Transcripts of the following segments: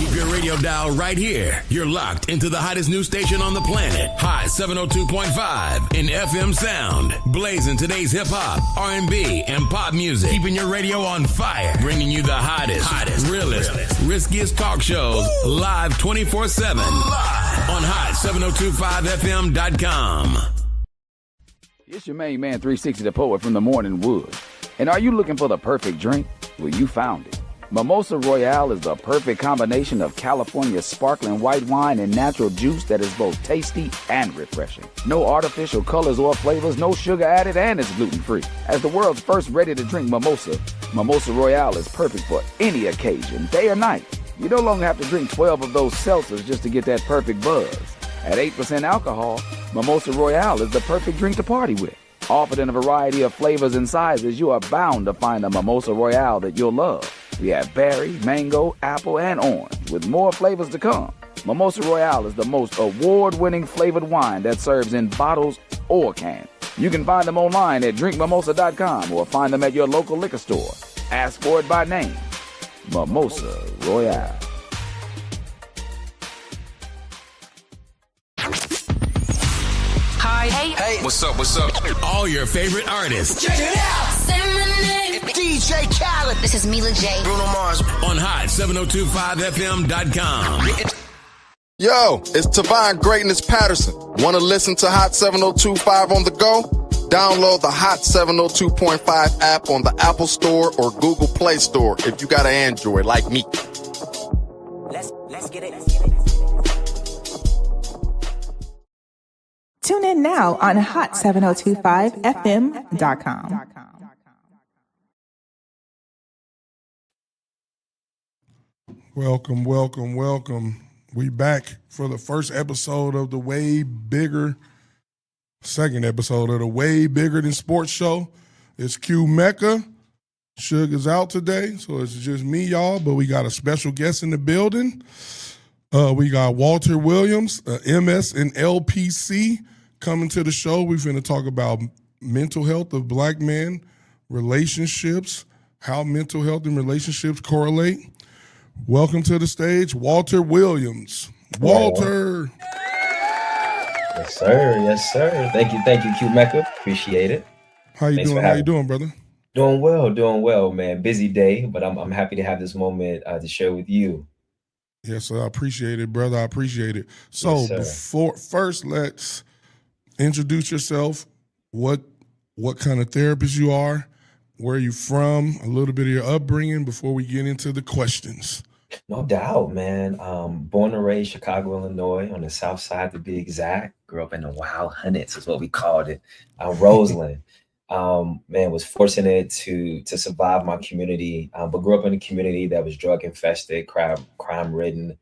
Keep your radio dial right here. You're locked into the hottest news station on the planet. Hot 702.5 in FM sound. Blazing today's hip-hop, R&B, and pop music. Keeping your radio on fire. Bringing you the hottest, realest, riskiest talk shows live 24/7 on hot7025fm.com. It's your main man 360 the Poet from the Morning Wood. And are you looking for the perfect drink? Well, you found it. Mimosa Royale is the perfect combination of California's sparkling white wine and natural juice that is both tasty and refreshing. No artificial colors or flavors, no sugar added, and it's gluten-free. As the world's first ready-to-drink mimosa, Mimosa Royale is perfect for any occasion, day or night. You no longer have to drink 12 of those seltzers just to get that perfect buzz. At 8% alcohol, Mimosa Royale is the perfect drink to party with. Offered in a variety of flavors and sizes, you are bound to find a Mimosa Royale that you'll love. We have berry, mango, apple, and orange, with more flavors to come. Mimosa Royale is the most award-winning flavored wine that serves in bottles or cans. You can find them online at drinkmimosa.com or find them at your local liquor store. Ask for it by name. Mimosa Royale. Hi. Hey. What's up? All your favorite artists. Check it out. Say my name. DJ Khaled. This is Mila J. Bruno Mars. On hot7025fm.com. Yo, it's Tavon Greatness Patterson. Want to listen to Hot 7025 on the go? Download the Hot 702.5 app on the Apple Store or Google Play Store if you got an Android like me. Let's get it. Tune in now on hot7025fm.com. Welcome. We back for the first episode of the second episode of the Way Bigger Than Sports Show. It's Q-Mecca. Suge is out today, so it's just me, y'all, but we got a special guest in the building. We got Walter Williams, MS and LPC, coming to the show. We're going to talk about mental health of black men, relationships, how mental health and relationships correlate. Welcome to the stage, Walter Williams. Walter. Yes, sir. Thank you, Q-Mecca. Appreciate it. How you doing, brother? Doing well, man. Busy day, but I'm happy to have this moment to share with you. Yes, I appreciate it, brother. I appreciate it. So first, let's introduce yourself. What kind of therapist you are, where you from, a little bit of your upbringing before we get into the questions. No doubt, man. Born and raised Chicago, Illinois, on the south side to be exact. Grew up in the Wild Hunnets is what we called it. Roseland. Was fortunate to survive my community, but grew up in a community that was drug infested, crime ridden.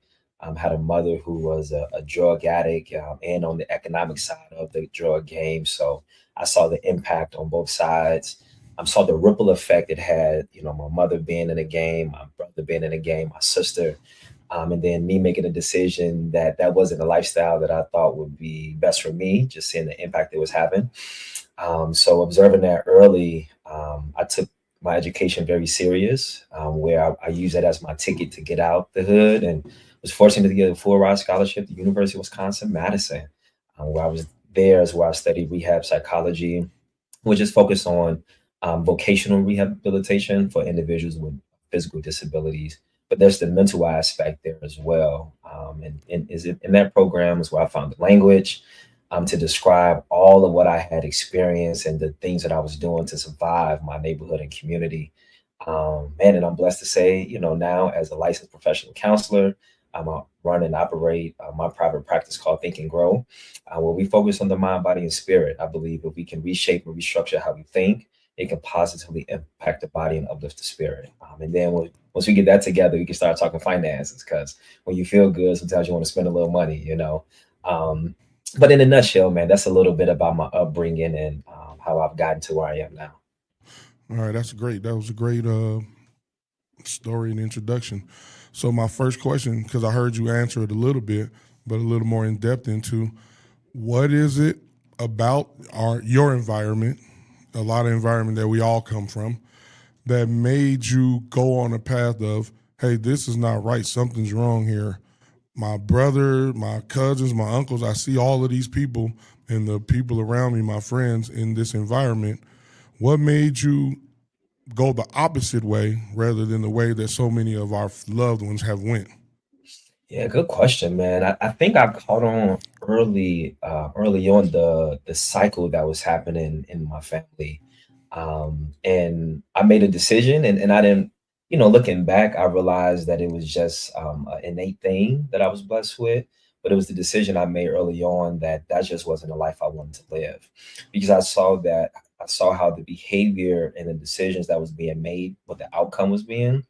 Had a mother who was a drug addict and on the economic side of the drug game. So I saw the impact on both sides. Saw the ripple effect it had, my mother being in the game, my brother being in the game, my sister, and then me making a decision that wasn't a lifestyle that I thought would be best for me, just seeing the impact it was having. So observing that early, I took my education very serious, where I used that as my ticket to get out the hood, and was fortunate to get a full ride scholarship to the University of Wisconsin-Madison, where I was there is where I studied rehab psychology, which is focused on vocational rehabilitation for individuals with physical disabilities, but there's the mental aspect there as well. And in that program is where I found the language to describe all of what I had experienced and the things that I was doing to survive my neighborhood and community. And I'm blessed to say, now as a licensed professional counselor, I run and operate my private practice called Think and Grow, where we focus on the mind, body, and spirit. I believe if we can reshape and restructure how we think, it can positively impact the body and uplift the spirit. And then once we get that together, we can start talking finances, because when you feel good, sometimes you want to spend a little money, But in a nutshell, man, that's a little bit about my upbringing and how I've gotten to where I am now. All right, that's great. That was a great story and introduction. So my first question, because I heard you answer it a little bit, but a little more in depth into, what is it about your environment, a lot of environment that we all come from, that made you go on a path of, hey, this is not right. Something's wrong here. My brother, my cousins, my uncles, I see all of these people and the people around me, my friends, in this environment. What made you go the opposite way rather than the way that so many of our loved ones have went? Yeah, good question, man. I think I caught on early on the cycle that was happening in my family. And I made a decision, and I didn't, looking back, I realized that it was just an innate thing that I was blessed with. But it was the decision I made early on that that just wasn't a life I wanted to live, because I saw how the behavior and the decisions that was being made, what the outcome was being.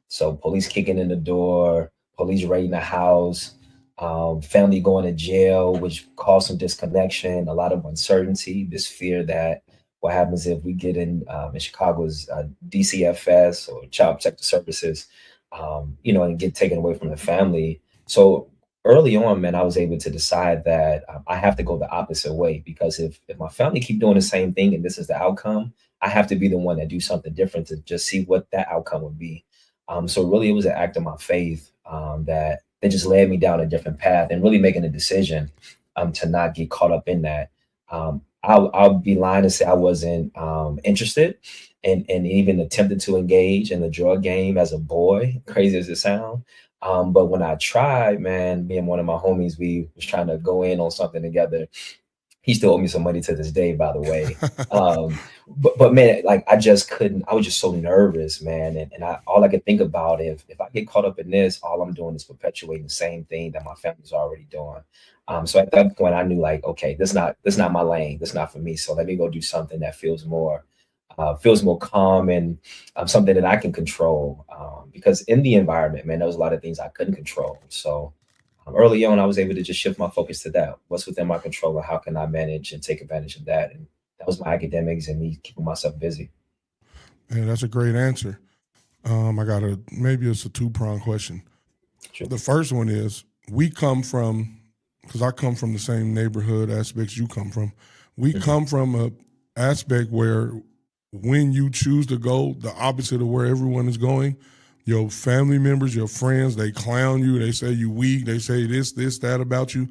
So police kicking in the door, police raiding the house, family going to jail, which caused some disconnection, a lot of uncertainty, this fear that what happens if we get in Chicago's DCFS or Child Protective Services, and get taken away from the family. So early on, man, I was able to decide that I have to go the opposite way, because if my family keep doing the same thing and this is the outcome, I have to be the one that do something different to just see what that outcome would be. So really, it was an act of my faith that just led me down a different path, and really making a decision to not get caught up in that. I'll be lying to say I wasn't interested and even attempted to engage in the drug game as a boy, crazy as it sounds. But when I tried, man, me and one of my homies, we was trying to go in on something together. He still owe me some money to this day, by the way. But man, like I just couldn't. I was just so nervous, man, and all I could think about, if I get caught up in this, all I'm doing is perpetuating the same thing that my family's already doing. So at that point, I knew, like, okay, this not my lane. This not for me. So let me go do something that feels more calm, and something that I can control. Because in the environment, man, there was a lot of things I couldn't control. So early on, I was able to just shift my focus to that. What's within my control, and how can I manage and take advantage of that? And that was my academics and me keeping myself busy. Yeah, that's a great answer. I got maybe it's a two-pronged question. Sure. The first one is, we come from, because I come from the same neighborhood aspects you come from. We come from a aspect where when you choose to go the opposite of where everyone is going, your family members, your friends, they clown you. They say you weak. They say this, that about you.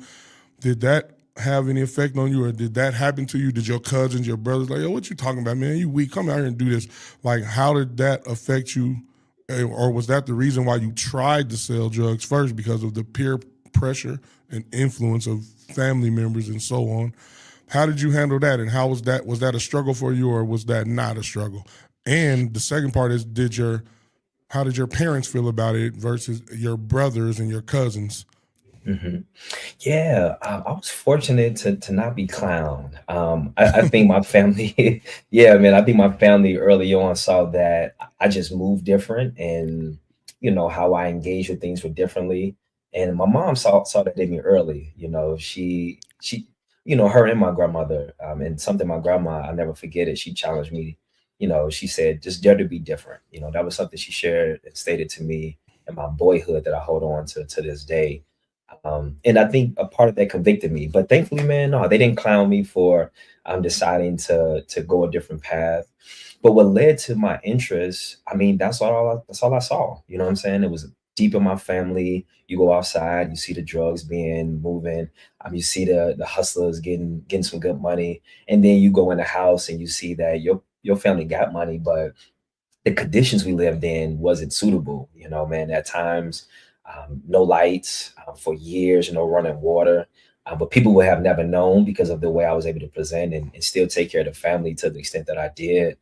Did that have any effect on you, or did that happen to you? Did your cousins, your brothers, like, yo, what you talking about, man? You weak. Come out here and do this. Like, how did that affect you? Or was that the reason why you tried to sell drugs first, because of the peer pressure and influence of family members and so on? How did you handle that, and how was that? Was that a struggle for you, or was that not a struggle? And the second part is, how did your parents feel about it versus your brothers and your cousins? hmm Yeah, I was fortunate to not be clowned. I think my family, yeah, man, I think my family early on saw that I just moved different, and how I engaged with things were differently. And my mom saw that in me early. She, her and my grandmother, and something my grandma, I never forget it. She challenged me. She said, just dare to be different. That was something she shared and stated to me in my boyhood that I hold on to this day. And I think a part of that convicted me. But thankfully, man, no, they didn't clown me for deciding to go a different path. But what led to my interest, I mean, that's all I saw. You know what I'm saying? It was deep in my family. You go outside, you see the drugs being moving, you see the hustlers getting some good money, and then you go in the house and you see that your family got money, but the conditions we lived in wasn't suitable. Man, at times, no lights for years, no running water. But people would have never known, because of the way I was able to present and still take care of the family to the extent that I did.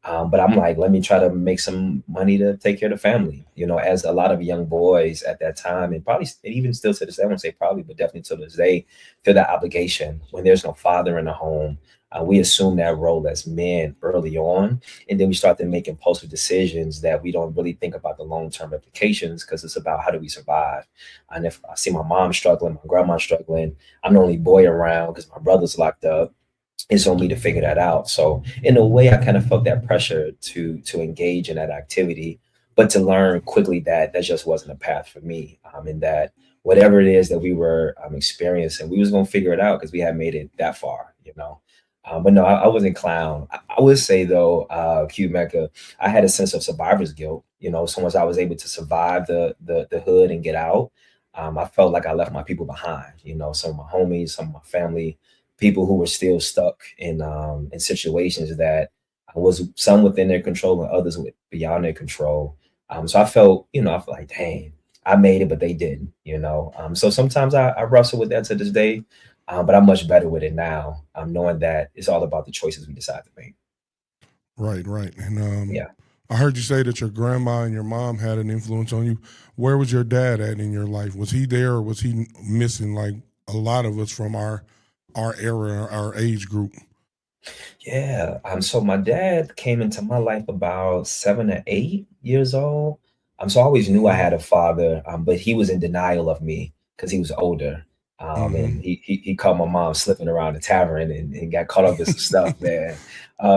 But I'm like, let me try to make some money to take care of the family. As a lot of young boys at that time, and probably and even still to this day, I won't say probably, but definitely to this day, feel that obligation when there's no father in the home. We assume that role as men early on, and then we start to make impulsive decisions that we don't really think about the long-term implications, because it's about how do we survive. And if I see my mom struggling, my grandma struggling, I'm the only boy around because my brother's locked up. It's on me to figure that out. So in a way, I kind of felt that pressure to engage in that activity, but to learn quickly that that just wasn't a path for me. And that whatever it is that we were experiencing, we was gonna figure it out, because we had made it that far. But no, I wasn't clown. I would say though, Q-Mecca, I had a sense of survivor's guilt. So once I was able to survive the hood and get out, I felt like I left my people behind. Some of my homies, some of my family, people who were still stuck in situations that was some within their control and others beyond their control. So I felt like, dang, I made it, but they didn't. So sometimes I wrestle with that to this day, but I'm much better with it now. Knowing that it's all about the choices we decide to make. Right. And Yeah. I heard you say that your grandma and your mom had an influence on you. Where was your dad at in your life? Was he there, or was he missing, like a lot of us from our era, our age group? Yeah. So my dad came into my life about 7 or 8 years old. So I always knew I Mm-hmm. had a father, but he was in denial of me because he was older. And Mm-hmm. he caught my mom slipping around the tavern and got caught up in some stuff, man.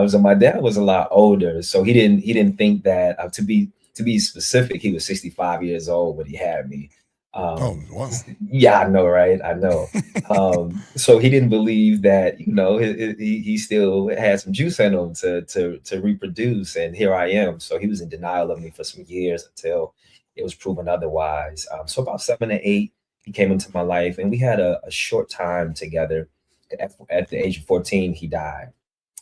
So my dad was a lot older, so he didn't think that to be specific, he was 65 years old when he had me. Oh, Um, wow. yeah, I know, right? I know. So he didn't believe that, he still had some juice in him to reproduce, and here I am. So he was in denial of me for some years until it was proven otherwise. So about 7 to 8, he came into my life, and we had a short time together. At the age of 14, he died,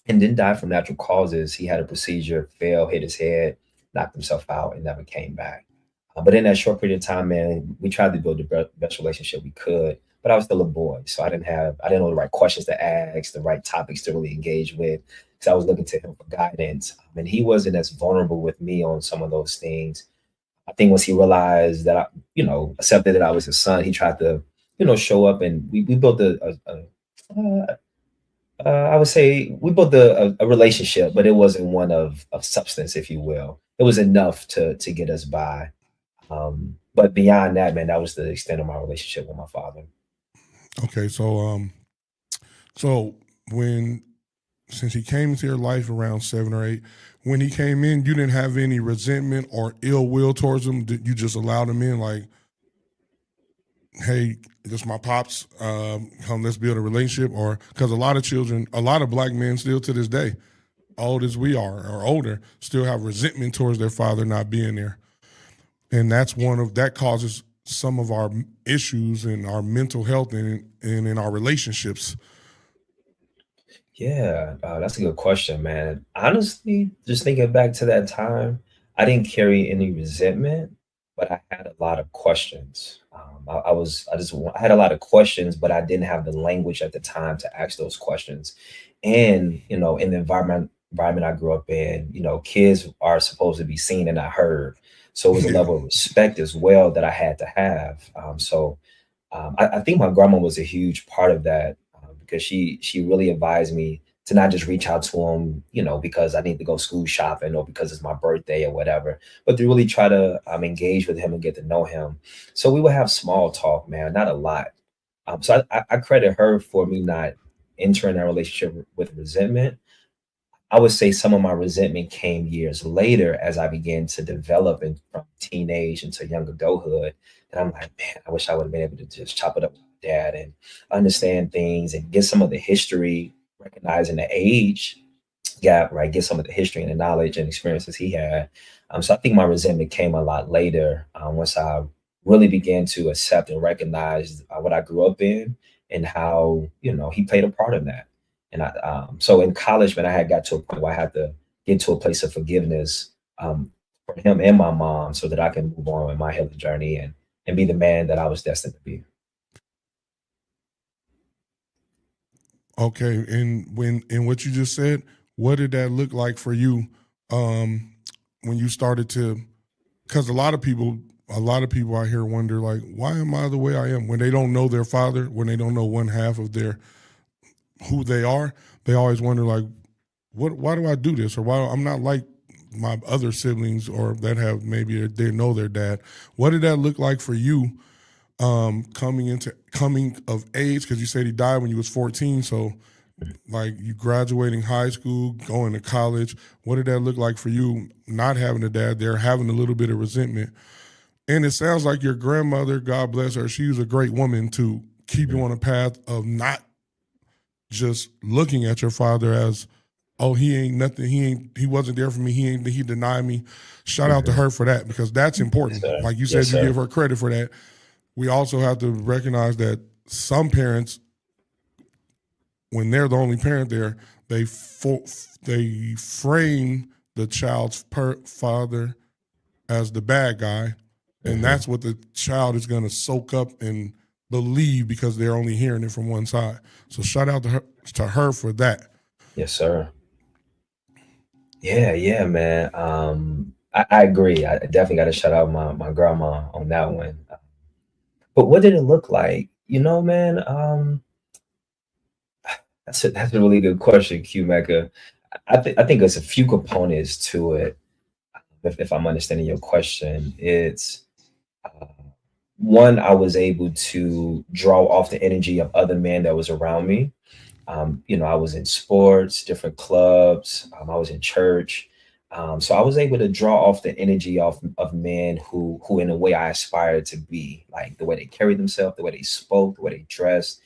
and didn't die from natural causes. He had a procedure, fell, hit his head, knocked himself out, and never came back. But in that short period of time, man, we tried to build the best relationship we could. But I was still a boy, so I didn't know the right questions to ask, the right topics to really engage with, because I was looking to him for guidance. And he wasn't as vulnerable with me on some of those things. I think once he realized that accepted that I was his son, he tried to, show up, and we built I would say we built a relationship, but it wasn't one of substance, if you will. It was enough to get us by. But beyond that, man, that was the extent of my relationship with my father. Okay, so when since he came into your life around 7 or 8, when he came in, you didn't have any resentment or ill will towards him. Did you just allowed him in, like, hey, this is my pops, come, let's build a relationship? Or because a lot of black men still to this day, old as we are or older, still have resentment towards their father not being there, and that causes some of our issues in our mental health and in our relationships. Yeah, that's a good question, man. Honestly, just thinking back to that time, I didn't carry any resentment, but I had a lot of questions. I had a lot of questions, but I didn't have the language at the time to ask those questions. And in the environment I grew up in, kids are supposed to be seen and not heard. So it was a Yeah. level of respect as well that I had to have. I think my grandma was a huge part of that, because she really advised me to not just reach out to him, because I need to go school shopping or because it's my birthday or whatever, but to really try to engage with him and get to know him. So we would have small talk, man, not a lot. So I credit her for me not entering that relationship with resentment. I would say some of my resentment came years later as I began to develop and from teenage into young adulthood. And I'm like, man, I wish I would have been able to just chop it up with my dad and understand things and get some of the history, recognizing the age gap, right? Get some of the history and the knowledge and experiences he had. So I think my resentment came a lot later, once I really began to accept and recognize what I grew up in and how, he played a part in that. And so in college, man, I had got to a point where I had to get to a place of forgiveness, for him and my mom, so that I can move on with my healing journey and be the man that I was destined to be. Okay, and when in what you just said, what did that look like for you, um, when you started to? Because a lot of people out here wonder, like, why am I the way I am? When they don't know their father, when they don't know one half of their who they are, they always wonder, like, what? Why do I do this? Or why I'm not like my other siblings, or that have maybe they know their dad. What did that look like for you, coming of age? Because you said he died when you was 14, so like you graduating high school, going to college. What did that look like for you, not having a dad there, having a little bit of resentment? And it sounds like your grandmother, God bless her, she was a great woman to keep you Mhm. on a path of not just looking at your father as oh, he ain't nothing. He wasn't there for me. He denied me. Shout out to her for that, because that's important. Yes, Like you yes, said, you sir. give her credit for that. We also have to recognize that some parents, when they're the only parent there, they frame the child's father as the bad guy, and that's what the child is going to soak up and believe because they're only hearing it from one side. So shout out to her for that. Yes, sir. Yeah, man. I agree. I definitely got to shout out my grandma on that one. But what did it look like? Man, that's a really good question, Q-Mecca. I think there's a few components to it. If I'm understanding your question, it's uh, one, I was able to draw off the energy of other men that was around me. I was in sports, different clubs. I was in church. So I was able to draw off the energy of men who in a way I aspired to be, like the way they carried themselves, the way they spoke, the way they dressed.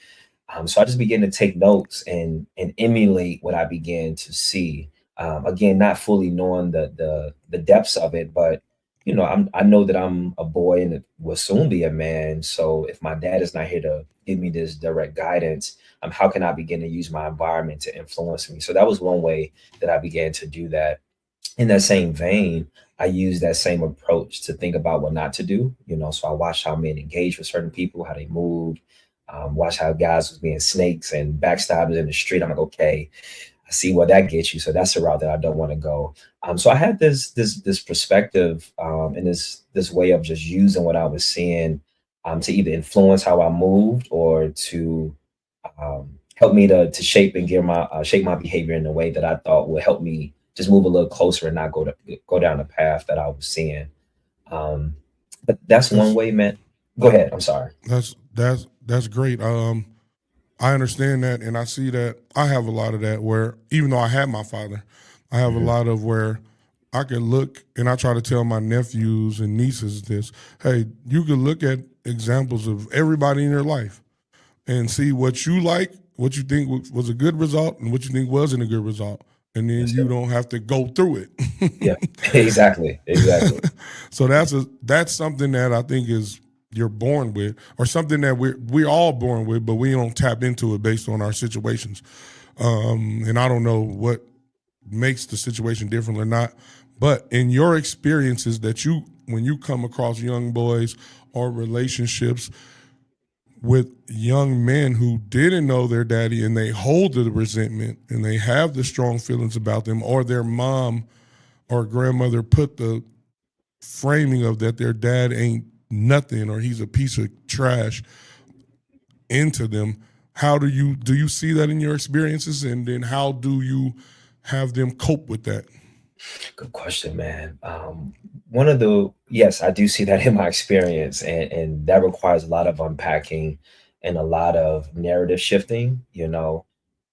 So I just began to take notes and emulate what I began to see. Again, not fully knowing the depths of it, but I know that I'm a boy and will soon be a man. So if my dad is not here to give me this direct guidance, how can I begin to use my environment to influence me? So that was one way that I began to do that. In that same vein, I use that same approach to think about what not to do. So I watched how men engage with certain people, how they moved, watch how guys was being snakes and backstabbers in the street. I'm like, okay, I see what that gets you. So that's a route that I don't want to go. So I had this perspective and this way of just using what I was seeing to either influence how I moved or to help me to shape and shape my behavior in a way that I thought would help me just move a little closer and not go down the path that I was seeing. But that's one way, man. Go ahead. I'm sorry. That's great. I understand that, and I see that. I have a lot of that where, even though I had my father, I have a lot of where I can look, and I try to tell my nephews and nieces this: hey, you can look at examples of everybody in your life and see what you like, what you think was a good result, and what you think wasn't a good result. And then you don't have to go through it. Yeah, exactly. So that's something that I think is you're born with, or something that we're all born with, but we don't tap into it based on our situations. And I don't know what makes the situation different or not, but in your experiences when you come across young boys or relationships with young men who didn't know their daddy and they hold the resentment and they have the strong feelings about them, or their mom or grandmother put the framing of that their dad ain't nothing or he's a piece of trash into them, how do you see that in your experiences, and then how do you have them cope with that? Good question, man. Yes, I do see that in my experience, and that requires a lot of unpacking and a lot of narrative shifting,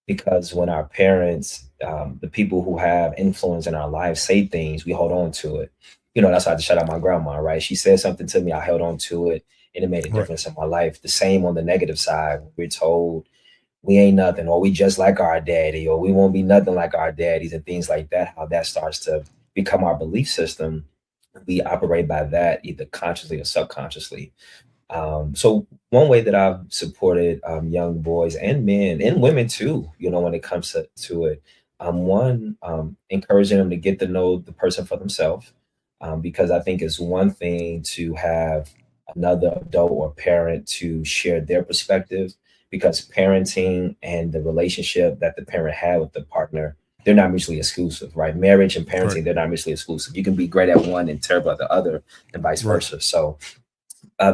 because when our parents, the people who have influence in our lives say things, we hold on to it. That's why I had to shout out my grandma, right? She said something to me, I held on to it, and it made a difference in my life. The same on the negative side. We're told we ain't nothing, or we just like our daddy, or we won't be nothing like our daddies, and things like that, how that starts to become our belief system. We operate by that either consciously or subconsciously. So one way that I've supported young boys and men and women too, when it comes to it, one, encouraging them to get to know the person for themselves, because I think it's one thing to have another adult or parent to share their perspective, because parenting and the relationship that the parent had with the partner, they're not mutually exclusive, right? Marriage and parenting, Right. they're not mutually exclusive. You can be great at one and terrible at the other, and vice versa. So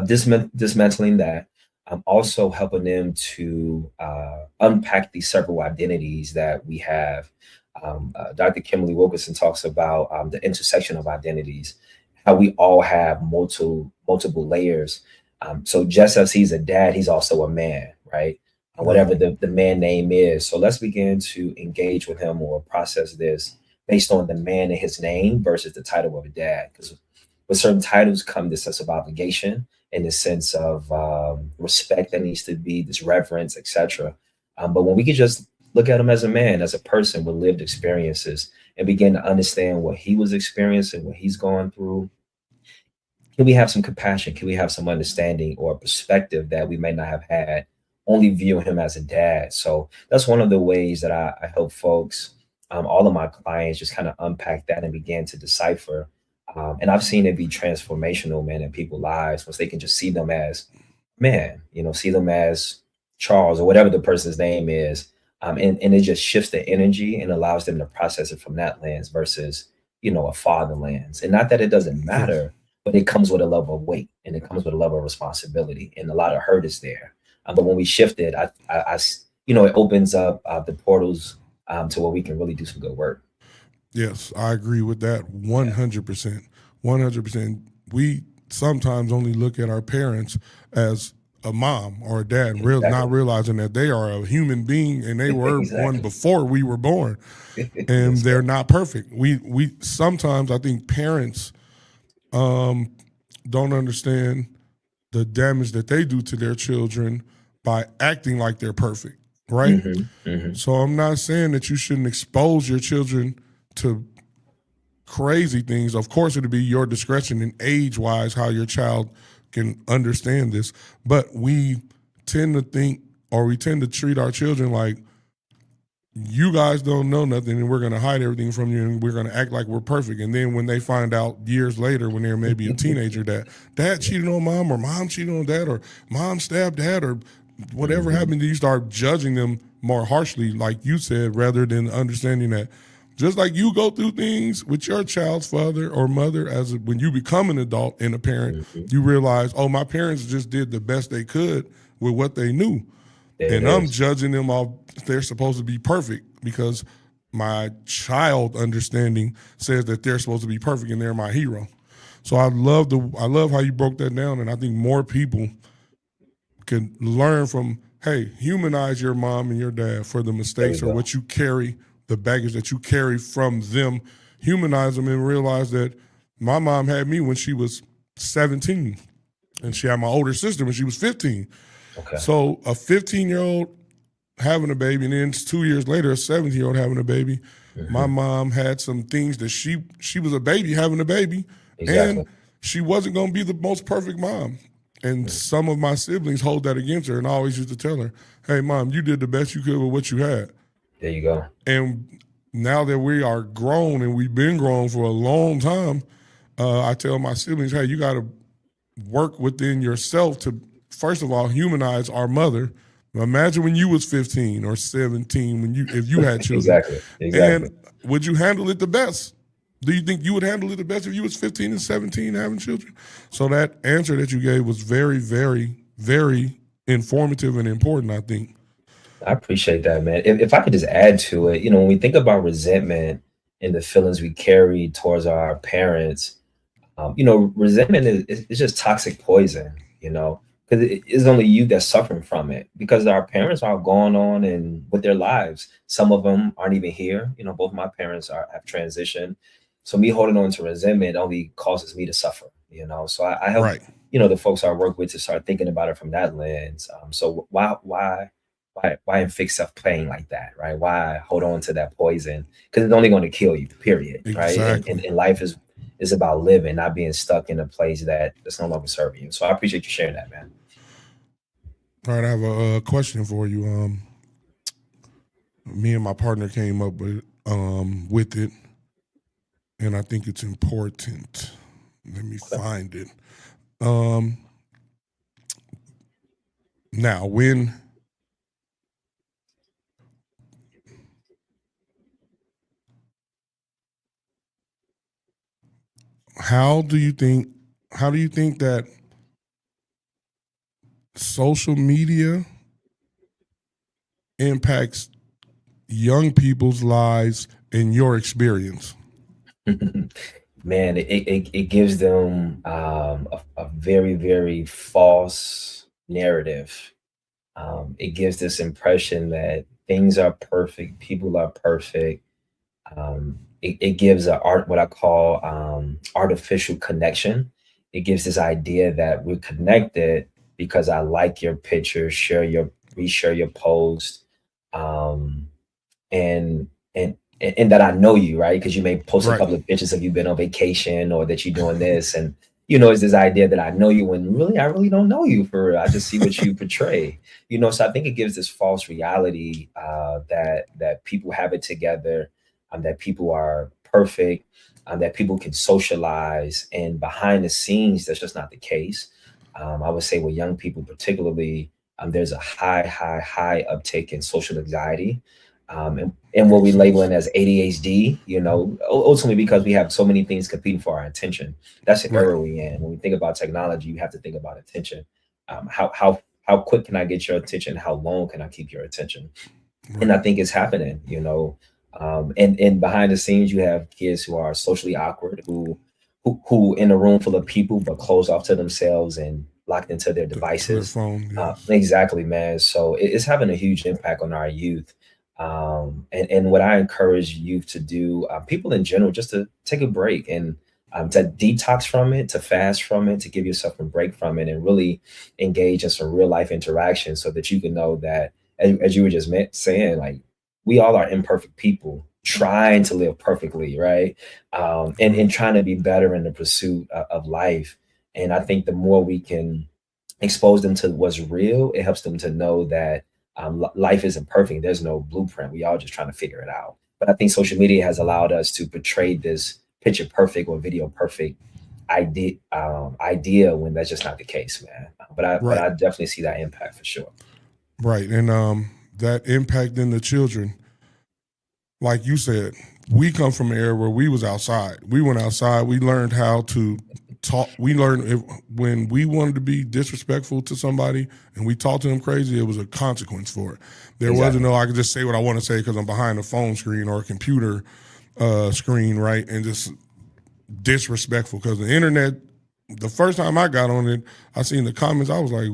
dismantling that. I'm also helping them to unpack these several identities that we have. Dr. Kimberly Wilkinson talks about the intersection of identities, how we all have multiple layers. So just as he's a dad, he's also a man, right? Whatever the man name is. So let's begin to engage with him or process this based on the man and his name versus the title of a dad. Because with certain titles come this sense of obligation and this sense of respect that needs to be, this reverence, etc. But when we could just look at him as a man, as a person with lived experiences, and begin to understand what he was experiencing, what he's going through. Can we have some compassion? Can we have some understanding or perspective that we may not have had, only view him as a dad? So that's one of the ways that I help folks, all of my clients, just kind of unpack that and begin to decipher. And I've seen it be transformational, man, in people's lives once they can just see them as man, see them as Charles or whatever the person's name is. And it just shifts the energy and allows them to process it from that lens versus, a father lens. And not that it doesn't matter, but it comes with a level of weight and it comes with a level of responsibility and a lot of hurt is there. But when we shift it, it opens up the portals to where we can really do some good work. Yes, I agree with that 100%. 100%. We sometimes only look at our parents as a mom or a dad, not realizing that they are a human being and they were one before we were born, and they're not perfect. We sometimes, I think parents don't understand the damage that they do to their children by acting like they're perfect, right? So I'm not saying that you shouldn't expose your children to crazy things. Of course, it'll be your discretion and age-wise how your child can understand this. But we tend to think, or we tend to treat our children like, you guys don't know nothing and we're going to hide everything from you and we're going to act like we're perfect. And then when they find out years later, when they're maybe a teenager, that dad cheated on mom or mom cheated on dad or mom stabbed dad or whatever happened, you start judging them more harshly, like you said, rather than understanding that just like you go through things with your child's father or mother, when you become an adult and a parent, you realize, oh, my parents just did the best they could with what they knew. And I'm judging them off, they're supposed to be perfect because my child understanding says that they're supposed to be perfect and they're my hero. So I love how you broke that down, and I think more people can learn from, hey, humanize your mom and your dad for the mistakes or what you carry, the baggage that you carry from them. Humanize them and realize that my mom had me when she was 17 and she had my older sister when she was 15. Okay. So a 15-year-old having a baby, and then 2 years later, a 17-year-old having a baby. My mom had some things that she was a baby having a baby, and she wasn't going to be the most perfect mom. And some of my siblings hold that against her, and I always used to tell her, hey, Mom, you did the best you could with what you had. There you go. And now that we are grown, and we've been grown for a long time, I tell my siblings, hey, you got to work within yourself to, first of all, humanize our mother. Imagine when you was 15 or 17, if you had children. Exactly. And would you handle it the best? Do you think you would handle it the best if you was 15 and 17 having children? So that answer that you gave was very, very, very informative and important, I think. I appreciate that, man. If I could just add to it, when we think about resentment and the feelings we carry towards our parents, resentment is just toxic poison, because it's only you that's suffering from it, because our parents are going on and with their lives. Some of them aren't even here. Both my parents have transitioned. So me holding on to resentment only causes me to suffer, So I help, the folks I work with to start thinking about it from that lens. So why inflict self-pain like that, right? Why hold on to that poison? Because it's only going to kill you, period, right? And life is about living, not being stuck in a place that's no longer serving you. So I appreciate you sharing that, man. All right, I have a question for you. Me and my partner came up with it, and I think it's important. Let me find it. Now, how do you think that social media impacts young people's lives in your experience? Man, it gives them a very, very false narrative. It gives this impression that things are perfect, people are perfect. It gives what I call artificial connection. It gives this idea that we're connected because I like your picture, reshare your post. and that I know you, right? Because you may post a Right. couple of pictures of you been on vacation or that you're doing this, and it's this idea that I know you when really I really don't know you for real. I just see what you portray, So I think it gives this false reality that people have it together, that people are perfect, that people can socialize, and behind the scenes, that's just not the case. I would say with young people, particularly, there's a high uptake in social anxiety, and what we Makes sense. labeling as ADHD, ultimately because we have so many things competing for our attention. That's the Right. era we in. When we think about technology, you have to think about attention. How quick can I get your attention? How long can I keep your attention? And Right. I think it's happening, and behind the scenes, you have kids who are socially awkward, who in a room full of people but closed off to themselves and locked into their To their devices. phone. Yes. Exactly, man. So it's having a huge impact on our youth. And what I encourage youth to do, people in general, just to take a break and to detox from it, to fast from it, to give yourself a break from it, and really engage in some real life interaction so that you can know that, as you were just saying, like, we all are imperfect people trying to live perfectly, right? And trying to be better in the pursuit of life. And I think the more we can expose them to what's real, it helps them to know that life isn't perfect. There's no blueprint. We all just trying to figure it out. But I think social media has allowed us to portray this picture perfect or video perfect idea when that's just not the case, man. But Right. I definitely see that impact for sure. Right. And that impact in the children, like you said, we come from an era where we was outside. We went outside. We learned how to talk. We learned when we wanted to be disrespectful to somebody and we talked to them crazy, it was a consequence for it. There wasn't Exactly. no, I could just say what I want to say because I'm behind a phone screen or a computer screen, right? And just disrespectful because the internet, the first time I got on it, I seen the comments, I was like,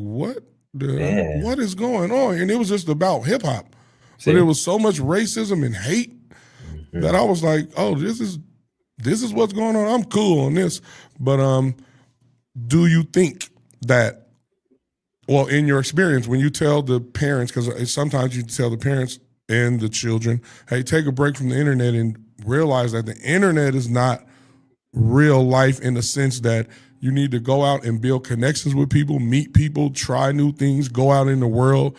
Man. what is going on? And it was just about hip hop. But it See? was so much racism and hate that Mhm. I was like, oh, this is what's going on. I'm cool on this. But do you think that, well, in your experience, when you tell the parents, because sometimes you tell the parents and the children, hey, take a break from the internet and realize that the internet is not real life in the sense that you need to go out and build connections with people, meet people, try new things, go out in the world,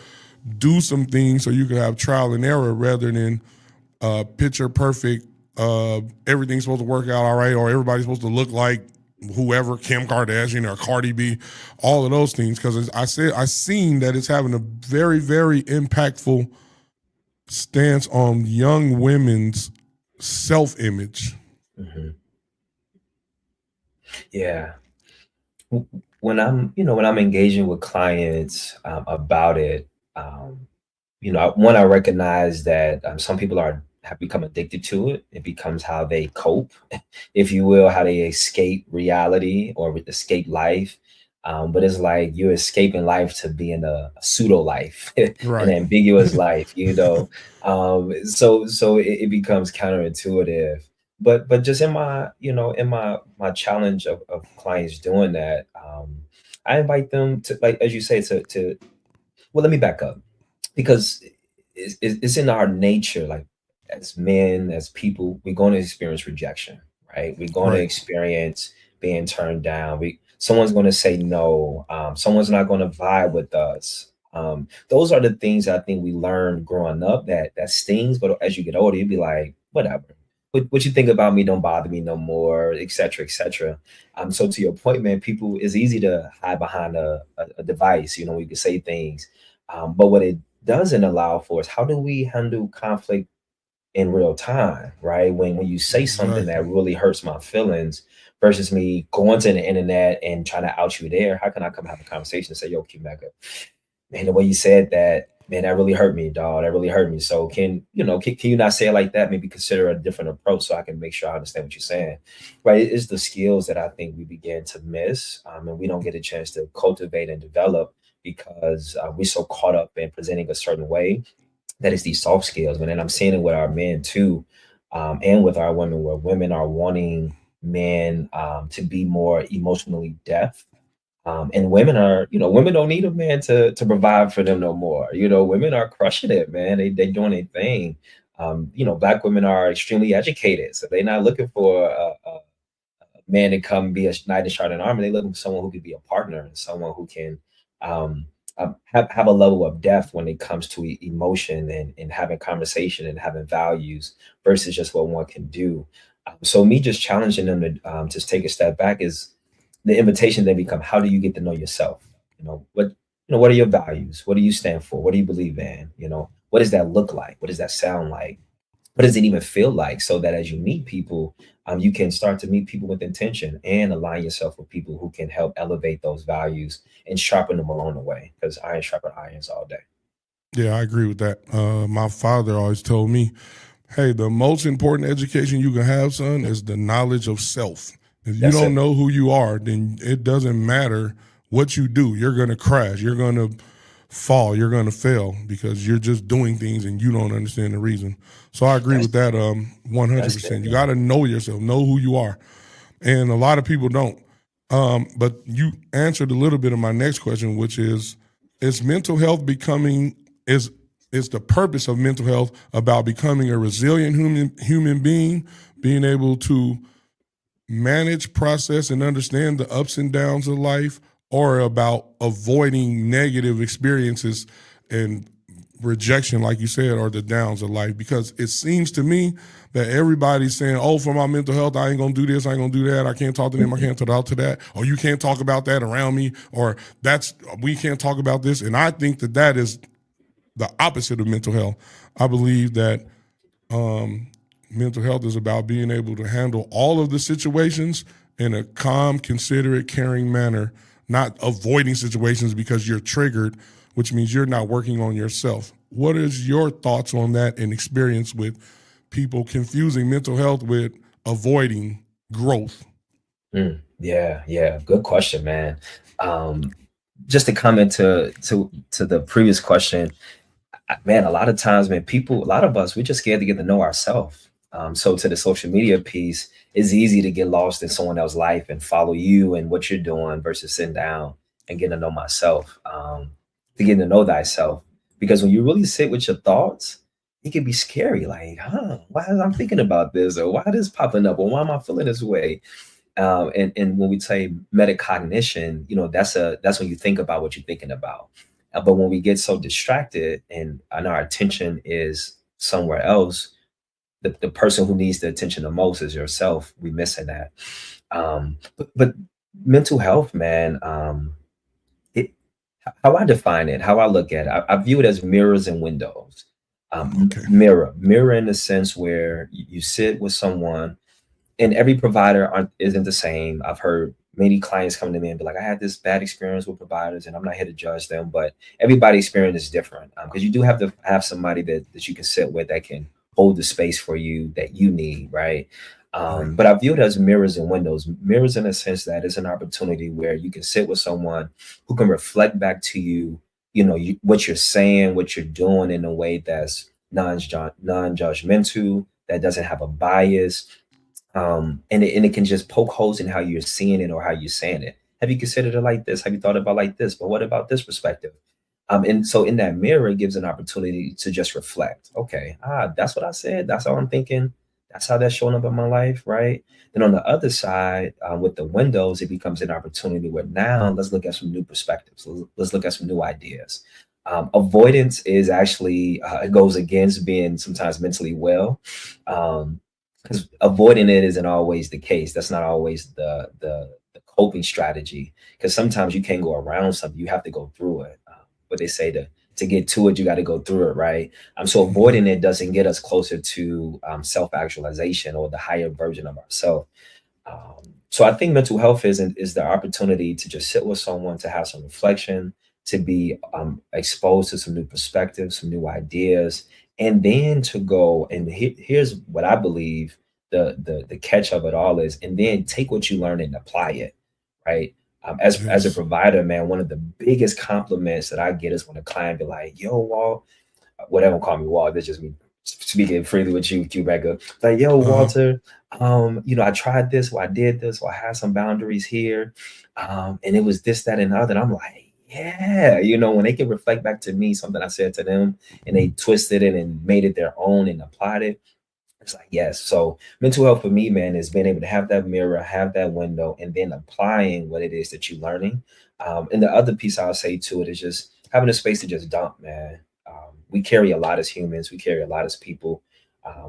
do some things so you can have trial and error rather than picture perfect, everything's supposed to work out all right, or everybody's supposed to look like whoever, Kim Kardashian or Cardi B, all of those things. Because I seen that it's having a very, very impactful stance on young women's self-image. Mhm. Yeah. When I'm engaging with clients about it, I recognize that some people have become addicted to it. It becomes how they cope, if you will, how they escape reality or escape life. But it's like you're escaping life to be in a pseudo life, an Right. ambiguous life. So it becomes counterintuitive. But just in my challenge of clients doing that, I invite them to, like, as you say, to well, let me back up, because it's in our nature, like, as men, as people, we're going to experience rejection, right? We're going to Right. experience being turned down. Someone's going to say no. Someone's not going to vibe with us. Those are the things I think we learned growing up that stings, but as you get older, you'd be like, whatever. What you think about me don't bother me no more, et cetera, et cetera. So to your point, man, people, it's easy to hide behind a device. We can say things, but what it doesn't allow for is, how do we handle conflict in real time, right? When you say something that Exactly. really hurts my feelings versus me going to the internet and trying to out you there, how can I come have a conversation and say, yo, Q-Mecca, man, the way you said that, man, that really hurt me, dog. That really hurt me. So can you not say it like that? Maybe consider a different approach so I can make sure I understand what you're saying, right? It's the skills that I think we begin to miss, and we don't get a chance to cultivate and develop because we're so caught up in presenting a certain way. That is these soft skills, man. And I'm seeing it with our men too, and with our women, where women are wanting men to be more emotionally depth, and women don't need a man to provide for them no more. Women are crushing it, man. They doing their thing. Black women are extremely educated, so they're not looking for a man to come be a knight in shining armor. They're looking for someone who could be a partner and someone who can um, have a level of depth when it comes to emotion and having conversation and having values versus just what one can do. So me just challenging them to just take a step back is the invitation then become, how do you get to know yourself? What are your values? What do you stand for? What do you believe in? What does that look like? What does that sound like? What does it even feel like? So that as you meet people, you can start to meet people with intention and align yourself with people who can help elevate those values and sharpen them along the way, because iron sharpen irons all day. Yeah, I agree with that. My father always told me, hey, the most important education you can have, son, is the knowledge of self. If you don't know who you are, then it doesn't matter what you do. You're going to crash. You're going to fall. You're going to fail because you're just doing things and you don't understand the reason. So I agree with that 100%. You got to know yourself, know who you are. And a lot of people don't. But you answered a little bit of my next question, which is mental health becoming, is the purpose of mental health about becoming a resilient human being, being able to manage, process, and understand the ups and downs of life, or about avoiding negative experiences and rejection, like you said, or the downs of life? Because it seems to me that everybody's saying, oh, for my mental health, I ain't gonna do this, I ain't gonna do that, I can't talk to them, I can't talk to that, or you can't talk about that around me, or we can't talk about this. And I think that is the opposite of mental health. I believe that mental health is about being able to handle all of the situations in a calm, considerate, caring manner, not avoiding situations because you're triggered, which means you're not working on yourself. What is your thoughts on that and experience with people confusing mental health with avoiding growth? Yeah. Good question, man. Just to comment to the previous question, man, a lot of times, man, a lot of us, we're just scared to get to know ourselves. So to the social media piece, it's easy to get lost in someone else's life and follow you and what you're doing versus sitting down and getting to know myself, to get to know thyself. Because when you really sit with your thoughts, it can be scary. Like, why am I thinking about this? Or why is this popping up? Or why am I feeling this way? And when we say metacognition, that's when you think about what you're thinking about. But when we get so distracted and our attention is somewhere else, the person who needs the attention the most is yourself. We missing that. But mental health, man, how I define it, how I look at it, I view it as mirrors and windows. Mirror in the sense where you sit with someone, and every provider isn't the same. I've heard many clients come to me and be like, I had this bad experience with providers, and I'm not here to judge them, but everybody's experience is different, because you do have to have somebody that you can sit with that can hold the space for you that you need, right? But I view it as mirrors and windows. Mirrors in a sense that it's an opportunity where you can sit with someone who can reflect back to you, what you're saying, what you're doing in a way that's non-judgmental, that doesn't have a bias. And it can just poke holes in how you're seeing it or how you're saying it. Have you considered it like this? Have you thought about like this? But what about this perspective? And so in that mirror, it gives an opportunity to just reflect. Okay, that's what I said. That's how I'm thinking. That's how that's showing up in my life, right? Then on the other side, with the windows, it becomes an opportunity where now let's look at some new perspectives. Let's look at some new ideas. Avoidance is actually, it goes against being sometimes mentally well. Because avoiding it isn't always the case. That's not always the coping strategy. Because sometimes you can't go around something. You have to go through it. What they say, to get to it, you got to go through it, right? So avoiding it doesn't get us closer to self-actualization or the higher version of ourselves. So I think mental health is the opportunity to just sit with someone, to have some reflection, to be exposed to some new perspectives, some new ideas, and then to go, and here's what I believe the catch of it all is, and then take what you learn and apply it, right? As a provider, man, one of the biggest compliments that I get is when a client be like, yo, Walt, whatever, call me Walt, that's just me speaking freely with you, Q-Mecca. Like, yo, Walter, I tried this, or I did this, or I had some boundaries here, and it was this, that, and the other. And I'm like, Yeah, when they can reflect back to me something I said to them and they twisted it and made it their own and applied it. It's like, yes. So mental health for me, man, is being able to have that mirror, have that window, and then applying what it is that you're learning. And the other piece I'll say to it is just having a space to just dump, man. We carry a lot as humans. We carry a lot as people.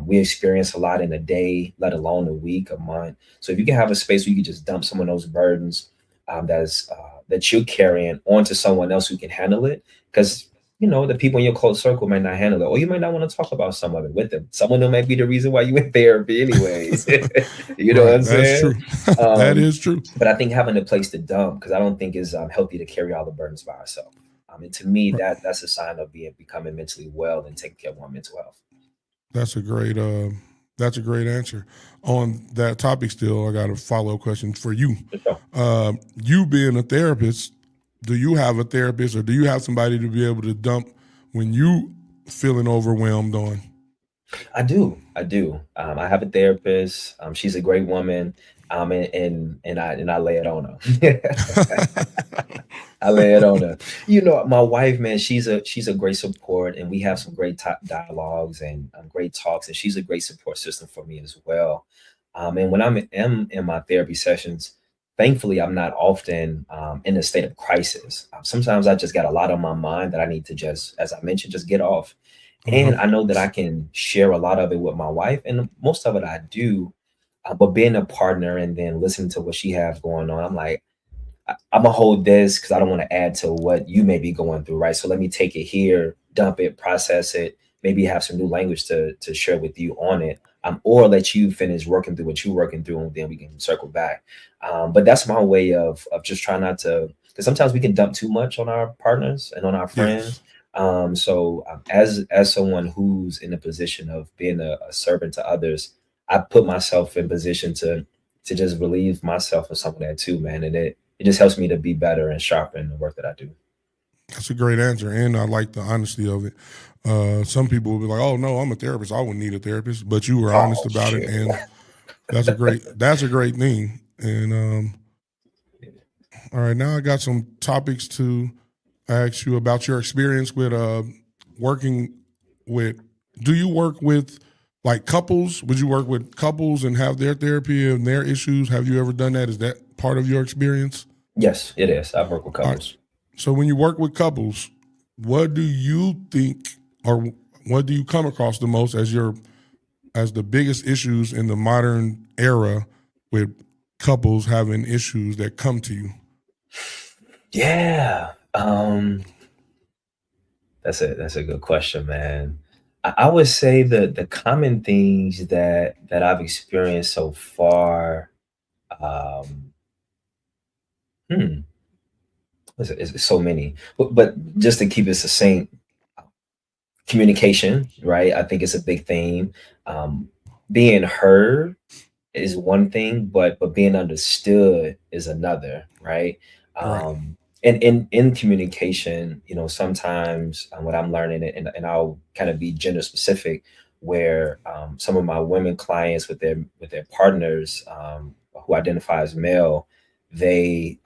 We experience a lot in a day, let alone a week, a month. So if you can have a space where you can just dump some of those burdens that you're carrying onto someone else who can handle it, because the people in your close circle might not handle it, or you might not want to talk about some of it with them. Some of them might be the reason why you in therapy, anyways. You know what I'm That's saying? true. That is true. But I think having a place to dump, because I don't think is healthy to carry all the burdens by ourselves. And to me, that's a sign of becoming mentally well and taking care of our mental health. That's a great answer. On that topic still, I got a follow-up question for you. Sure. You being a therapist, do you have a therapist or do you have somebody to be able to dump when you feeling overwhelmed on? I do. I have a therapist. She's a great woman. And I lay it on her. I lay it on her. My wife, man, she's a great support, and we have some great dialogues and great talks, and she's a great support system for me as well. And when I'm in my therapy sessions, thankfully, I'm not often in a state of crisis. Sometimes I just got a lot on my mind that I need to just, as I mentioned, just get off. And I know that I can share a lot of it with my wife, and most of it I do. But being a partner and then listening to what she has going on, I'm like, I'm gonna hold this because I don't want to add to what you may be going through, right? So let me take it here, dump it, process it, maybe have some new language to share with you on it, or let you finish working through what you're working through, and then we can circle back. But that's my way of just trying not to, because sometimes we can dump too much on our partners and on our friends. So as someone who's in a position of being a servant to others, I put myself in position to just relieve myself of some of that too, man. And it just helps me to be better and sharper in the work that I do. That's a great answer, and I like the honesty of it. Some people will be like, "Oh no, I'm a therapist. I wouldn't need a therapist," but you were honest about it, and that's a great thing. And all right, now I got some topics to ask you about your experience with working with. Do you work with like couples? Would you work with couples and have their therapy and their issues? Have you ever done that? Is that part of your experience? Yes, it is. I've worked with couples. Right. So when you work with couples, what do you think, or what do you come across the most as the biggest issues in the modern era with couples having issues that come to you? Yeah. That's a good question, man. I would say the common things that I've experienced so far, um, hmm, is so many. But just to keep it succinct, communication, right? I think it's a big thing. Being heard is one thing, but being understood is another, right? Right. And in communication, sometimes what I'm learning, and I'll kind of be gender specific, where some of my women clients with their partners who identify as male, they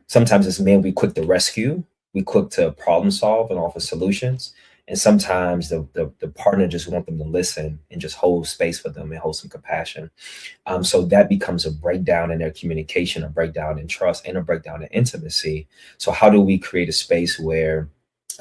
sometimes as men we quick to rescue, we quick to problem solve and offer solutions, and sometimes the partner just want them to listen and just hold space for them and hold some compassion. So that becomes a breakdown in their communication, a breakdown in trust, and a breakdown in intimacy. So how do we create a space where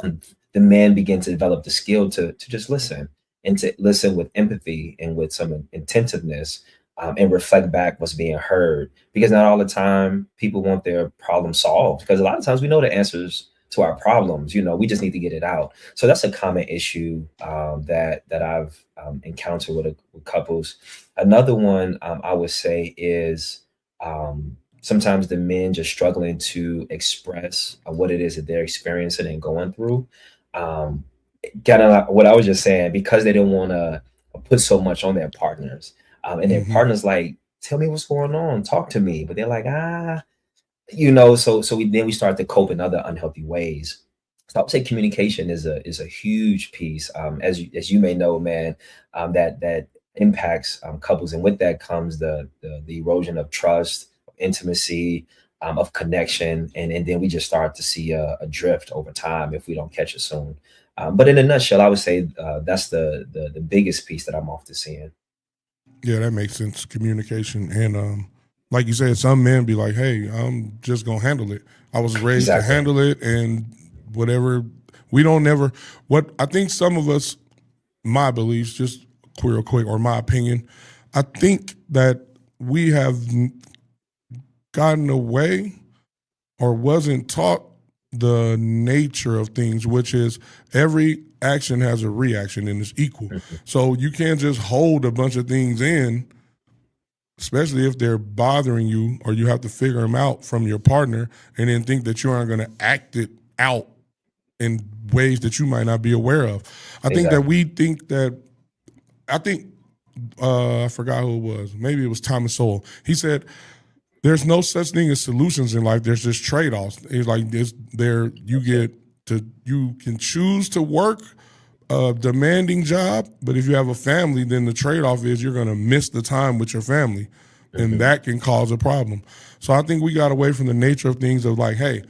the men begin to develop the skill to just listen, and to listen with empathy and with some attentiveness, and reflect back what's being heard? Because not all the time people want their problem solved, because a lot of times we know the answers to our problems. We just need to get it out. So that's a common issue that I've encountered with couples. Another one I would say is sometimes the men just struggling to express what it is that they're experiencing and going through. Kind of like what I was just saying, because they don't want to put so much on their partners, and their partners like, tell me what's going on, talk to me, but they're like, so we start to cope in other unhealthy ways. So I would say communication is a huge piece, as you may know, man, that impacts couples, and with that comes the erosion of trust, intimacy, of connection, and then we just start to see a drift over time if we don't catch it soon. But in a nutshell, I would say that's the biggest piece that I'm often seeing. Yeah, that makes sense. Communication. And like you said, some men be like, hey, I'm just going to handle it. I was raised to handle it, and whatever. We don't never, what I think some of us, my beliefs, just real quick, or my opinion, I think that we have gotten away or wasn't taught the nature of things, which is every action has a reaction and it's equal. So you can't just hold a bunch of things in, especially if they're bothering you, or you have to figure them out from your partner, and then think that you aren't going to act it out in ways that you might not be aware of. I think that we think that, I forgot who it was. Maybe it was Thomas Sowell. He said, there's no such thing as solutions in life. There's just trade-offs. It's like this, you can choose to work a demanding job, but if you have a family, then the trade-off is you're going to miss the time with your family, and that can cause a problem. So I think we got away from the nature of things of like, hey,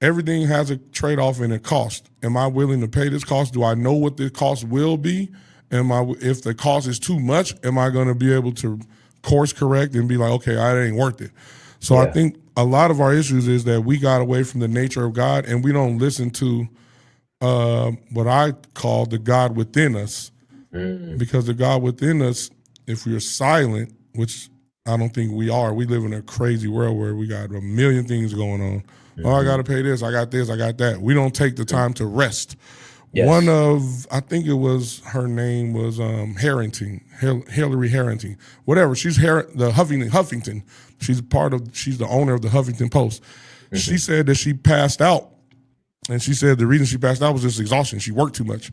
everything has a trade-off and a cost. Am I willing to pay this cost? Do I know what the cost will be? If the cost is too much, am I going to be able to course correct and be like, okay, that ain't worth it? So I think a lot of our issues is that we got away from the nature of God, and we don't listen to what I call the God within us. Because the God within us, if we're silent, which I don't think we are, we live in a crazy world where we got a million things going on. Oh, I got to pay this, I got this, I got that. We don't take the time to rest. One of, I think it was, her name was Hillary Harrington, whatever. She's the Huffington. She's the owner of the Huffington Post. She said that she passed out, and she said the reason she passed out was just exhaustion. She worked too much.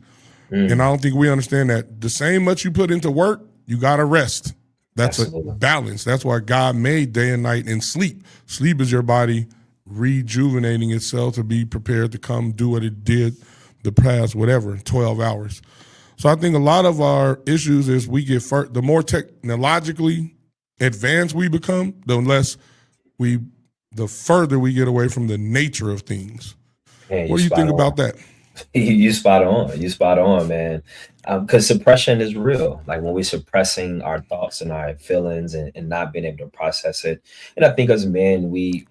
And I don't think we understand that the same much you put into work, you got to rest. That's a balance. That's why God made day and night and sleep. Sleep is your body rejuvenating itself to be prepared to come do what it did the past, 12 hours. So I think a lot of our issues is we get the more technologically advanced we become, the further we get away from the nature of things. Man, what do you think about that? You spot on, man. Because suppression is real. Like when we're suppressing our thoughts and our feelings and not being able to process it. And I think as men, we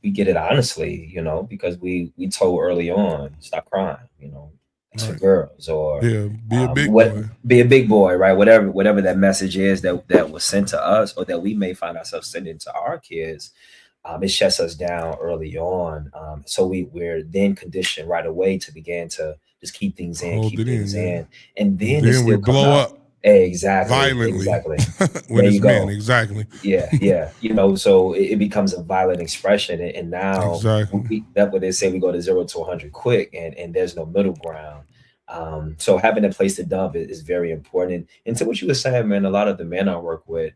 get it honestly, because we told early on, stop crying, it's for girls, or be a big boy. Be a big boy, right? Whatever that message is that was sent to us, or that we may find ourselves sending to our kids. It shuts us down early on. So we're then conditioned right away to begin to just keep things in, and then it still we blow up. Exactly. Violently. Exactly. When it's men, exactly. Yeah. So it becomes a violent expression. And now that's what they say, we go to 0 to 100 quick, and there's no middle ground. So having a place to dump is very important. And to what you were saying, man, a lot of the men I work with,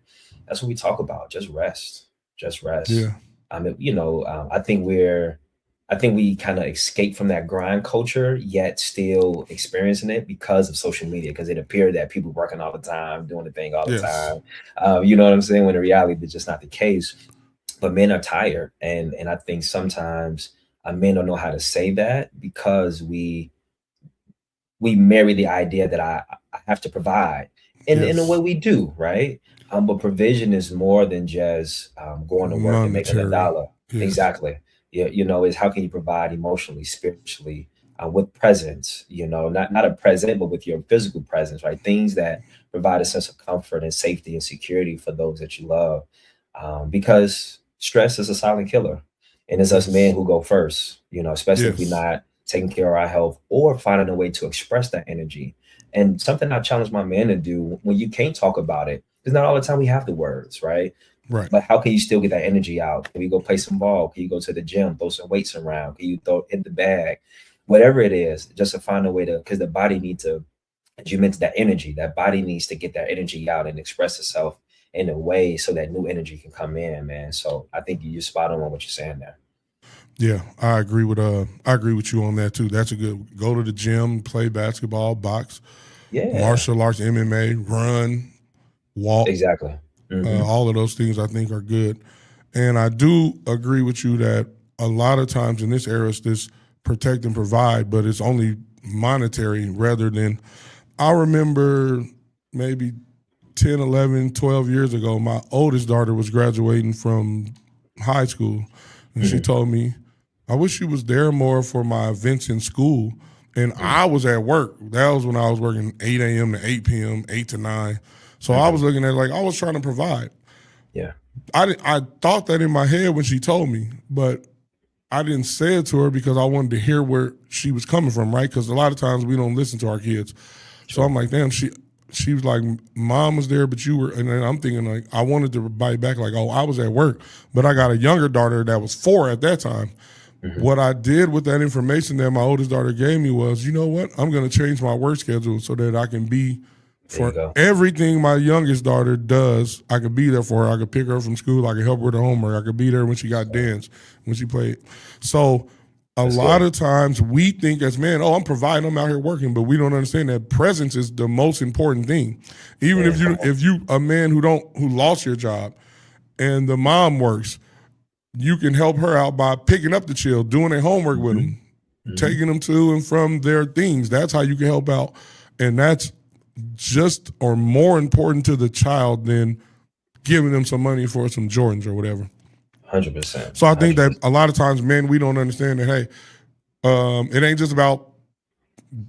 that's what we talk about. Just rest. Yeah. I think we kind of escape from that grind culture, yet still experiencing it because of social media, because it appeared that people working all the time, doing the thing all the time. You know what I'm saying? When in reality, it's just not the case. But men are tired. And I think sometimes men don't know how to say that, because we marry the idea that I have to provide. In a way we do, right? But provision is more than just going to work and making $1. Yes. Exactly. Is how can you provide emotionally, spiritually, with presence, not a present, but with your physical presence, right? Things that provide a sense of comfort and safety and security for those that you love. Because stress is a silent killer. And it's us men who go first, especially if we're not taking care of our health or finding a way to express that energy. And something I challenge my men to do when you can't talk about it, because not all the time we have the words, right? Right. But how can you still get that energy out? Can you go play some ball? Can you go to the gym, throw some weights around? Can you hit the bag? Whatever it is, just to find a way to, because the body needs to, as you mentioned, that energy, that body needs to get that energy out and express itself in a way so that new energy can come in, man. So I think you're spot on what you're saying there. Yeah, I agree with you on that too. That's a good, go to the gym, play basketball, box, martial arts, MMA, run, walk. Exactly. All of those things I think are good. And I do agree with you that a lot of times in this era, it's this protect and provide, but it's only monetary rather than, I remember maybe 10, 11, 12 years ago, my oldest daughter was graduating from high school. And she told me, I wish you was there more for my events in school. And I was at work. That was when I was working 8 a.m. to 8 p.m., 8 to 9. So I was looking at it like I was trying to provide. Yeah. I thought that in my head when she told me, but I didn't say it to her because I wanted to hear where she was coming from, right? Because a lot of times we don't listen to our kids. So I'm like, damn, she was like, Mom was there, but you were, and then I'm thinking like, I wanted to bite back like, oh, I was at work, but I got a younger daughter that was 4 at that time. What I did with that information that my oldest daughter gave me was, you know what? I'm going to change my work schedule so that I can be for everything my youngest daughter does. I could be there for her. I could pick her up from school. I could help her with her homework. I could be there when she got dance, when she played. So a lot of times we think as men, oh, I'm providing, I'm out here working, but we don't understand that presence is the most important thing. Even if you a man who lost your job and the mom works, you can help her out by picking up the child, doing their homework with them, taking them to and from their things. That's how you can help out. And that's just or more important to the child than giving them some money for some Jordans or whatever. 100%. So I think that a lot of times, men, we don't understand that, hey, it ain't just about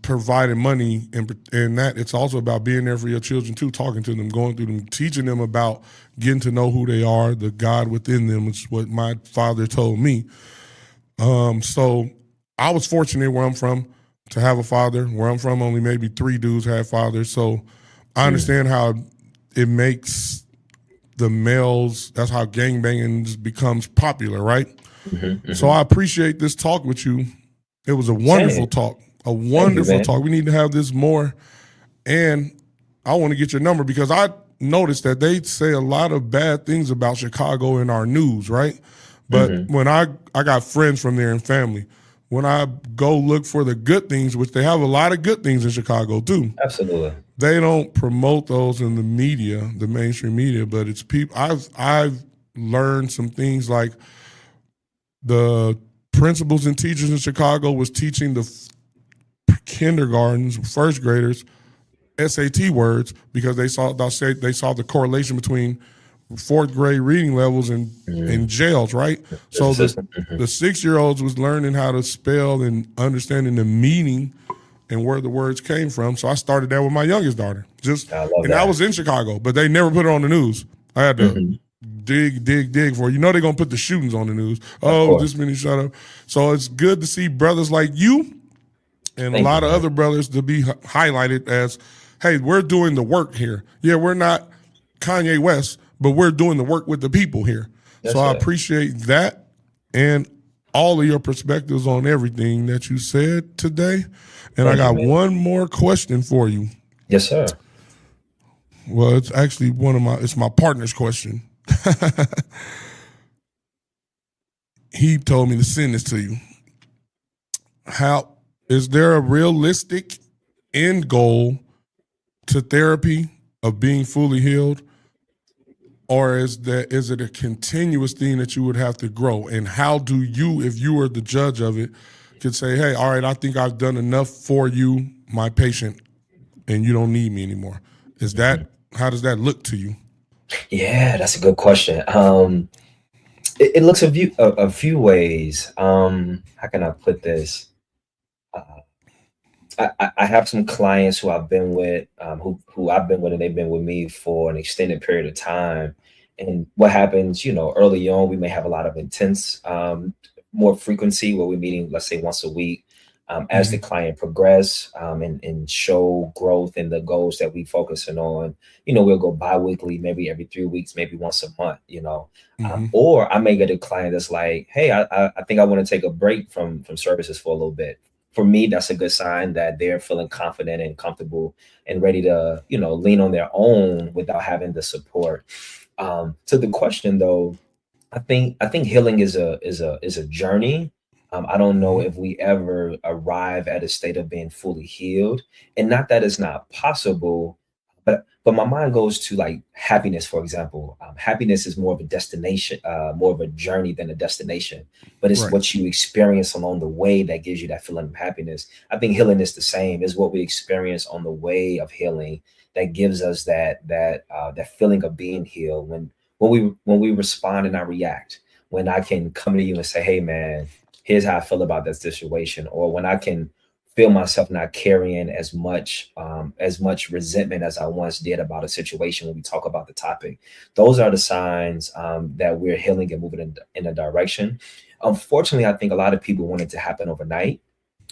providing money and that. It's also about being there for your children too, talking to them, going through them, teaching them about getting to know who they are, the God within them, which is what my father told me. So I was fortunate where I'm from to have a father. Where I'm from, only maybe 3 dudes had fathers. So I understand how it makes the males, that's how gangbanging becomes popular, right? So I appreciate this talk with you. It was a wonderful talk. A wonderful talk. We need to have this more. And I want to get your number because I noticed that they say a lot of bad things about Chicago in our news, right? But when I got friends from there and family, when I go look for the good things, which they have a lot of good things in Chicago too. Absolutely. They don't promote those in the media, the mainstream media, but it's people. I've learned some things like the principals and teachers in Chicago was teaching the kindergartens, first graders, SAT words because they saw the correlation between 4th grade reading levels in jails, right? So the 6-year-olds was learning how to spell and understanding the meaning and where the words came from. So I started that with my youngest daughter. I was in Chicago, but they never put it on the news. I had to dig for it. You know they're gonna put the shootings on the news. Oh, this many shut up. So it's good to see brothers like you and a lot of other brothers to be highlighted as, hey, we're doing the work here. Yeah, we're not Kanye West, but we're doing the work with the people here. So I appreciate that and all of your perspectives on everything that you said today. And I got one more question for you. Yes, sir. Well, it's actually it's my partner's question. He told me to send this to you. Is there a realistic end goal to therapy of being fully healed? Or is it a continuous thing that you would have to grow? And how do you, if you were the judge of it, could say, hey, all right, I think I've done enough for you, my patient, and you don't need me anymore? How does that look to you? Yeah, that's a good question. It looks a few ways. How can I put this? I have some clients who I've been with, who I've been with, and they've been with me for an extended period of time. And what happens, early on, we may have a lot of intense, more frequency where we're meeting, let's say once a week. As the client progress and show growth in the goals that we focusing on, we'll go bi-weekly, maybe every 3 weeks, maybe once a month, or I may get a client that's like, hey, I think I want to take a break from services for a little bit. For me, that's a good sign that they're feeling confident and comfortable and ready to, lean on their own without having the support. To the question though, I think healing is a journey. I don't know if we ever arrive at a state of being fully healed, and not that it's not possible, But my mind goes to like happiness, for example. Happiness is more of a destination, more of a journey than a destination. But it's what you experience along the way that gives you that feeling of happiness. I think healing is the same. It's what we experience on the way of healing that gives us that feeling of being healed. When we respond and not react. When I can come to you and say, "Hey, man, here's how I feel about this situation," or when I can feel myself not carrying as much resentment as I once did about a situation when we talk about the topic. Those are the signs that we're healing and moving in a direction. Unfortunately, I think a lot of people want it to happen overnight,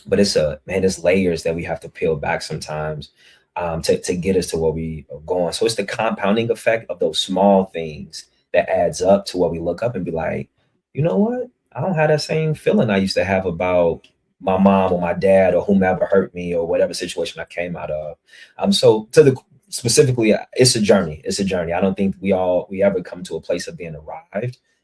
but it's layers that we have to peel back sometimes to get us to where we are going. So it's the compounding effect of those small things that adds up to where we look up and be like, you know what? I don't have that same feeling I used to have about my mom or my dad or whomever hurt me or whatever situation I came out of. So specifically, it's a journey. It's a journey. I don't think we ever come to a place of being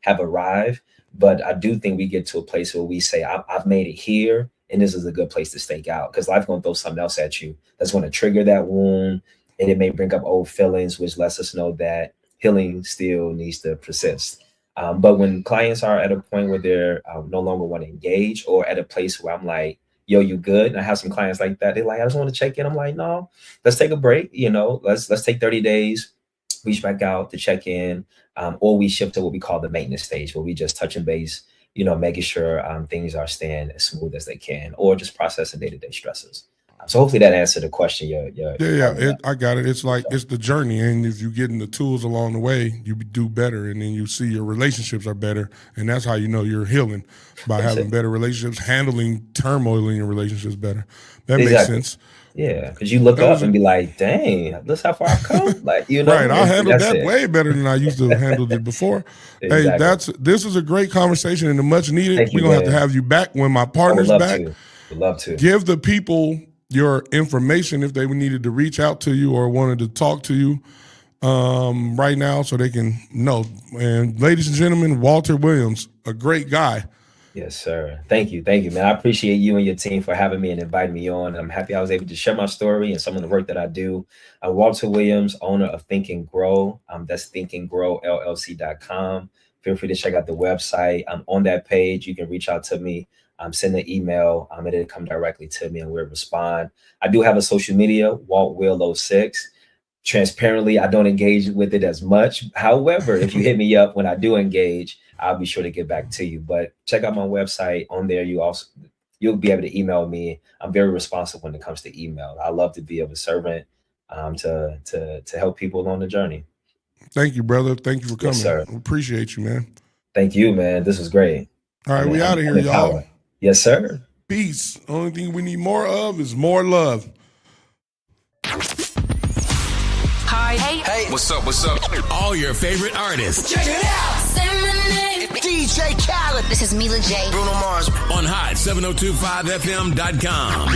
have arrived, but I do think we get to a place where we say, I've made it here, and this is a good place to stake out, because life's going to throw something else at you that's going to trigger that wound, and it may bring up old feelings, which lets us know that healing still needs to persist. But when clients are at a point where they're no longer want to engage, or at a place where I'm like, yo, you good? And I have some clients like that. They're like, I just want to check in. I'm like, no, let's take a break. Let's take 30 days, reach back out to check in, or we shift to what we call the maintenance stage, where we just touch and base, making sure things are staying as smooth as they can, or just processing day-to-day stresses. So hopefully that answered the question. I got it. It's like, it's the journey. And if you're getting the tools along the way, you do better. And then you see your relationships are better. And that's how you know you're healing, by having better relationships, handling turmoil in your relationships better. That makes sense. Yeah, because you look up and be like, dang, that's how far I've come. Like, Right, I handled that way better than I used to have handled it before. Exactly. Hey, this is a great conversation and a much needed. We're going to have you back when my partner's back. Would love to. Give the people your information if they needed to reach out to you or wanted to talk to you right now, so they can know. And ladies and gentlemen, Walter Williams, a great guy. Yes, sir. Thank you, man. I appreciate you and your team for having me and inviting me on. I'm happy I was able to share my story and some of the work that I do. Walter Williams, owner of Think and Grow. That's thinkandgrowllc.com. Feel free to check out the website. On that page, you can reach out to me. Send an email, it'll come directly to me and we'll respond. I do have a social media, WaltWill06. Transparently, I don't engage with it as much. However, if you hit me up when I do engage, I'll be sure to get back to you. But check out my website. On there, you'll be able to email me. I'm very responsive when it comes to email. I love to be of a servant to help people along the journey. Thank you, brother. Thank you for coming. Yes, sir. Appreciate you, man. Thank you, man. This was great. All right, we out of here, y'all. Yes, sir. Peace. Only thing we need more of is more love. Hi. Hey. What's up? All your favorite artists. Check it out. Say my name. DJ Khaled. This is Mila J. Bruno Mars. On hot 7025fm.com.